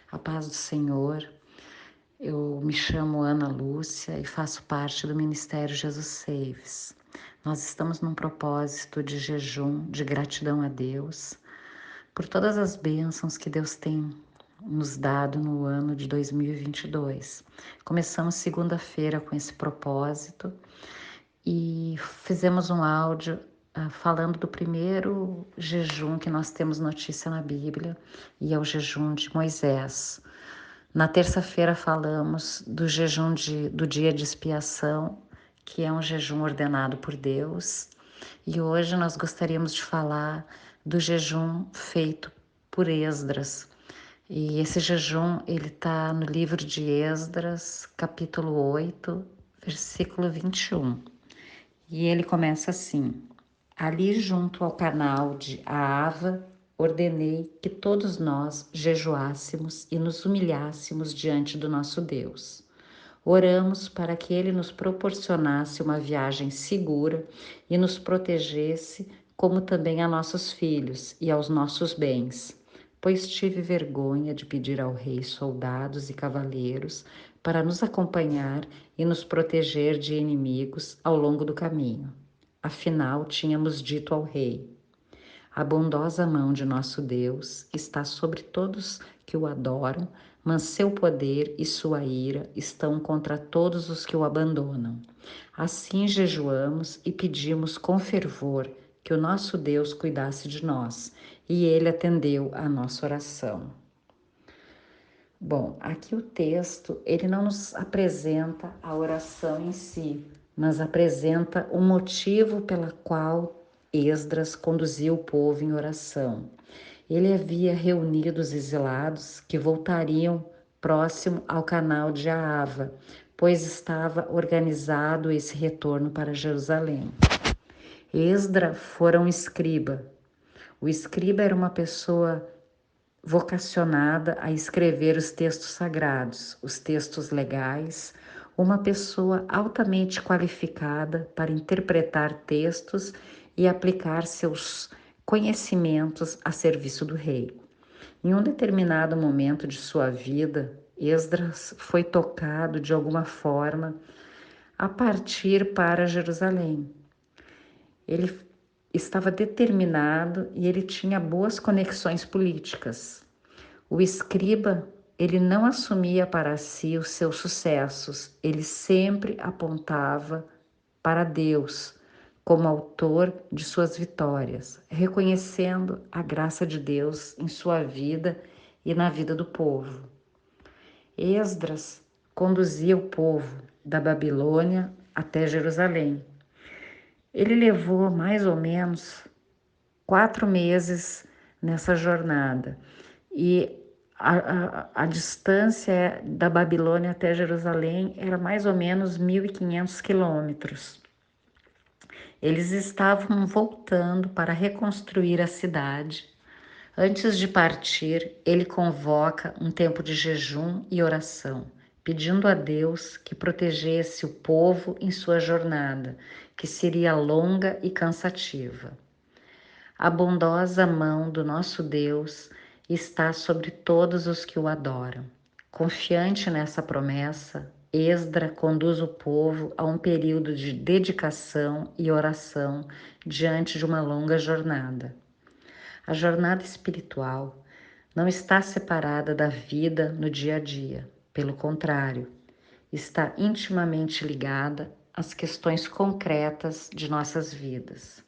A paz do Senhor. Eu me chamo Ana Lúcia e faço parte do Ministério Jesus Saves. Nós estamos num propósito de jejum, de gratidão a Deus, por todas as bênçãos que Deus tem nos dado no ano de 2022. Começamos segunda-feira com esse propósito e fizemos um áudio falando do primeiro jejum que nós temos notícia na Bíblia, e é o jejum de Moisés. Na terça-feira falamos do jejum do dia de expiação, que é um jejum ordenado por Deus. E hoje nós gostaríamos de falar do jejum feito por Esdras. E esse jejum, ele está no livro de Esdras, capítulo 8, versículo 21. E ele começa assim: ali junto ao canal de Ahava, ordenei que todos nós jejuássemos e nos humilhássemos diante do nosso Deus. Oramos para que Ele nos proporcionasse uma viagem segura e nos protegesse, como também a nossos filhos e aos nossos bens, pois tive vergonha de pedir ao rei soldados e cavaleiros para nos acompanhar e nos proteger de inimigos ao longo do caminho. Afinal, tínhamos dito ao rei: a bondosa mão de nosso Deus está sobre todos que o adoram, mas seu poder e sua ira estão contra todos os que o abandonam. Assim jejuamos e pedimos com fervor que o nosso Deus cuidasse de nós, e ele atendeu à nossa oração. Bom, aqui o texto, ele não nos apresenta a oração em si, mas apresenta o motivo pela qual Esdras conduziu o povo em oração. Ele havia reunido os exilados que voltariam próximo ao canal de Ahava, pois estava organizado esse retorno para Jerusalém. Esdras fora um escriba. O escriba era uma pessoa vocacionada a escrever os textos sagrados, os textos legais, uma pessoa altamente qualificada para interpretar textos e aplicar seus conhecimentos a serviço do rei. Em um determinado momento de sua vida, Esdras foi tocado de alguma forma a partir para Jerusalém. Ele estava determinado e ele tinha boas conexões políticas. O escriba, ele não assumia para si os seus sucessos, ele sempre apontava para Deus como autor de suas vitórias, reconhecendo a graça de Deus em sua vida e na vida do povo. Esdras conduzia o povo da Babilônia até Jerusalém. Ele levou mais ou menos 4 meses nessa jornada e a distância da Babilônia até Jerusalém era mais ou menos 1.500 quilômetros. Eles estavam voltando para reconstruir a cidade. Antes de partir, ele convoca um tempo de jejum e oração, pedindo a Deus que protegesse o povo em sua jornada, que seria longa e cansativa. A bondosa mão do nosso Deus está sobre todos os que o adoram. Confiante nessa promessa, Esdras conduz o povo a um período de dedicação e oração diante de uma longa jornada. A jornada espiritual não está separada da vida no dia a dia. Pelo contrário, está intimamente ligada às questões concretas de nossas vidas.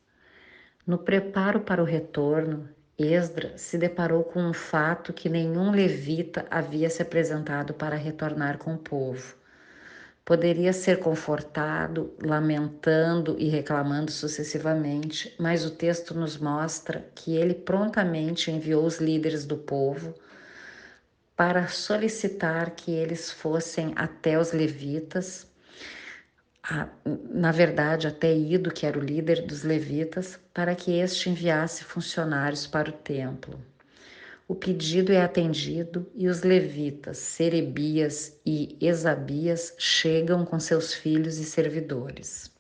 No preparo para o retorno, Esdras se deparou com um fato que nenhum levita havia se apresentado para retornar com o povo. Poderia ser confortado, lamentando e reclamando sucessivamente, mas o texto nos mostra que ele prontamente enviou os líderes do povo para solicitar que eles fossem até os levitas, na verdade até Ido, que era o líder dos levitas, para que este enviasse funcionários para o templo. O pedido é atendido e os levitas, Serebias e Esabias, chegam com seus filhos e servidores.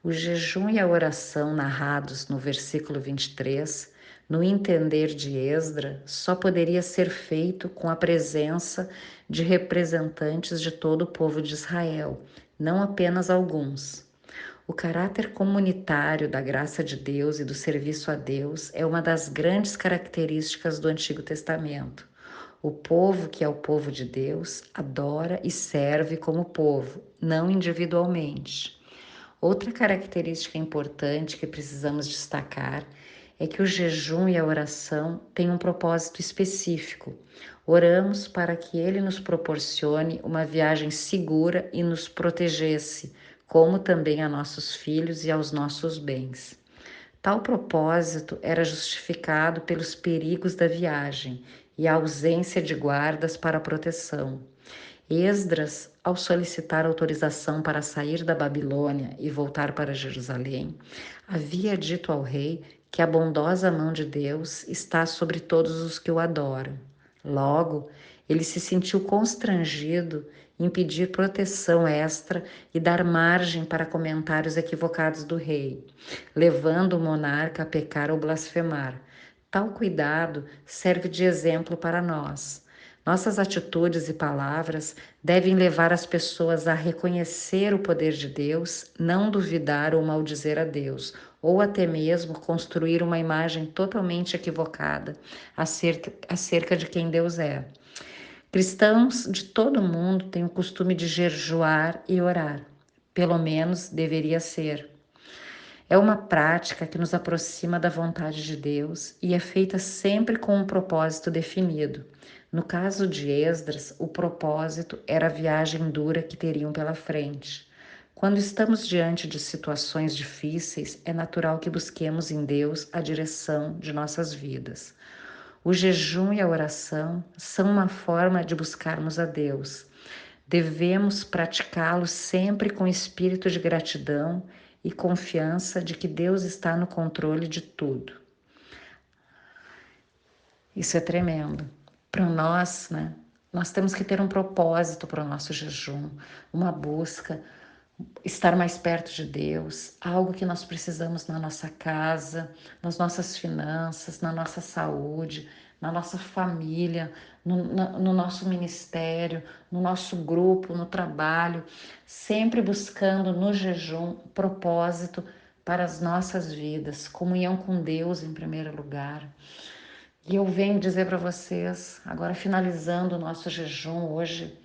O jejum e a oração narrados no versículo 23 No entender de Esdra, só poderia ser feito com a presença de representantes de todo o povo de Israel, não apenas alguns. O caráter comunitário da graça de Deus e do serviço a Deus é uma das grandes características do Antigo Testamento. O povo, que é o povo de Deus, adora e serve como povo, não individualmente. Outra característica importante que precisamos destacar é que o jejum e a oração têm um propósito específico. Oramos para que Ele nos proporcione uma viagem segura e nos protegesse, como também a nossos filhos e aos nossos bens. Tal propósito era justificado pelos perigos da viagem e a ausência de guardas para a proteção. Esdras, ao solicitar autorização para sair da Babilônia e voltar para Jerusalém, havia dito ao rei que a bondosa mão de Deus está sobre todos os que o adoram. Logo, ele se sentiu constrangido em pedir proteção extra e dar margem para comentários equivocados do rei, levando o monarca a pecar ou blasfemar. Tal cuidado serve de exemplo para nós. Nossas atitudes e palavras devem levar as pessoas a reconhecer o poder de Deus, não duvidar ou maldizer a Deus, ou até mesmo construir uma imagem totalmente equivocada acerca de quem Deus é. Cristãos de todo o mundo têm o costume de jejuar e orar. Pelo menos deveria ser. É uma prática que nos aproxima da vontade de Deus e é feita sempre com um propósito definido. No caso de Esdras, o propósito era a viagem dura que teriam pela frente. Quando estamos diante de situações difíceis, é natural que busquemos em Deus a direção de nossas vidas. O jejum e a oração são uma forma de buscarmos a Deus. Devemos praticá-lo sempre com espírito de gratidão e confiança de que Deus está no controle de tudo. Isso é tremendo. Para nós, né? Nós temos que ter um propósito para o nosso jejum, uma busca, estar mais perto de Deus, algo que nós precisamos na nossa casa, nas nossas finanças, na nossa saúde, na nossa família, no nosso ministério, no nosso grupo, no trabalho, sempre buscando no jejum propósito para as nossas vidas, comunhão com Deus em primeiro lugar. E eu venho dizer para vocês, agora finalizando o nosso jejum hoje,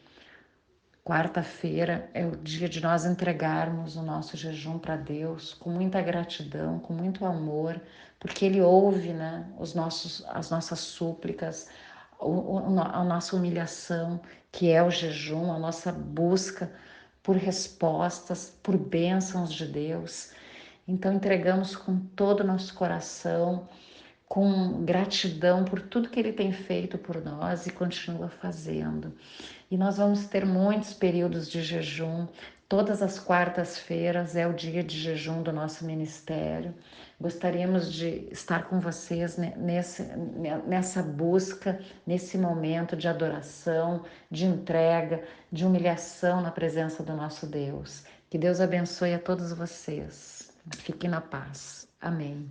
quarta-feira é o dia de nós entregarmos o nosso jejum para Deus com muita gratidão, com muito amor, porque Ele ouve, né, as nossas súplicas, a nossa humilhação, que é o jejum, a nossa busca por respostas, por bênçãos de Deus. Então entregamos com todo o nosso coração, com gratidão por tudo que Ele tem feito por nós e continua fazendo. E nós vamos ter muitos períodos de jejum. Todas as quartas-feiras é o dia de jejum do nosso ministério. Gostaríamos de estar com vocês nessa busca, nesse momento de adoração, de entrega, de humilhação na presença do nosso Deus. Que Deus abençoe a todos vocês. Fiquem na paz. Amém.